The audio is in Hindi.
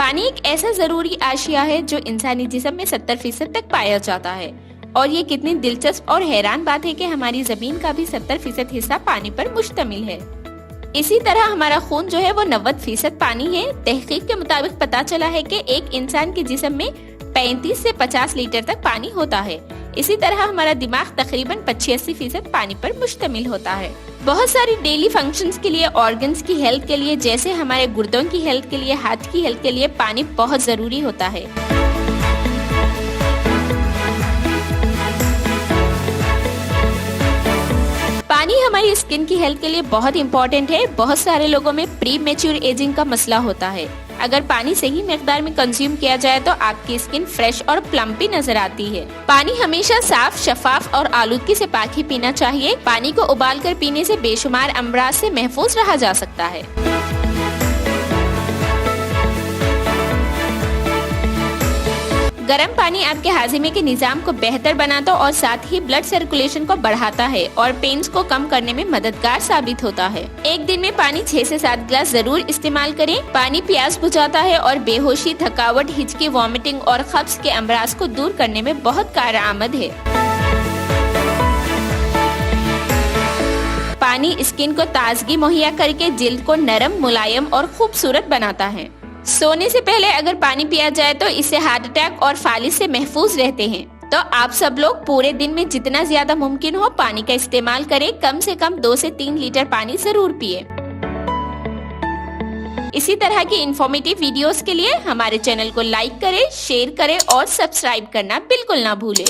पानी एक ऐसा जरूरी आशिया है जो इंसानी जिस्म में 70% तक पाया जाता है। और ये कितनी दिलचस्प और हैरान बात है कि हमारी जमीन का भी 70% हिस्सा पानी पर मुश्तमिल है। इसी तरह हमारा खून जो है वो 90% पानी है। तहकीक के मुताबिक पता चला है कि एक इंसान के जिस्म में 35 से 50 लीटर तक पानी होता है। इसी तरह हमारा दिमाग तकरीबन 85% पानी पर मुश्तमिल होता है। बहुत सारी डेली फंक्शंस के लिए, ऑर्गन्स की हेल्थ के लिए, जैसे हमारे गुर्दों की हेल्थ के लिए, हार्ट की हेल्थ के लिए पानी बहुत जरूरी होता है। पानी हमारी स्किन की हेल्थ के लिए बहुत इम्पोर्टेंट है। बहुत सारे लोगों में प्री मैच्योर एजिंग का मसला होता है। अगर पानी सही मिकदार में कंज्यूम किया जाए तो आपकी स्किन फ्रेश और प्लम्पी नजर आती है। पानी हमेशा साफ, शफाफ और आलूदगी से पाक ही पीना चाहिए। पानी को उबालकर पीने से बेशुमार अमराज से महफूज रहा जा सकता है। गर्म पानी आपके हाजिमे के निजाम को बेहतर बनाता और साथ ही ब्लड सर्कुलेशन को बढ़ाता है और पेन्स को कम करने में मददगार साबित होता है। एक दिन में पानी 6 से 7 गिलास जरूर इस्तेमाल करें। पानी प्यास बुझाता है और बेहोशी, थकावट, हिचकी, वॉमिटिंग और कब्ज के अमराज को दूर करने में बहुत कारआमद है। पानी स्किन को ताजगी मुहैया करके जिल्द को नरम, मुलायम और खूबसूरत बनाता है। सोने से पहले अगर पानी पिया जाए तो इससे हार्ट अटैक और फालिज से महफूज रहते हैं। तो आप सब लोग पूरे दिन में जितना ज्यादा मुमकिन हो पानी का इस्तेमाल करें। कम से कम 2 से 3 लीटर पानी जरूर पिए। इसी तरह की इंफॉर्मेटिव वीडियोस के लिए हमारे चैनल को लाइक करें, शेयर करें और सब्सक्राइब करना बिल्कुल ना भूलें।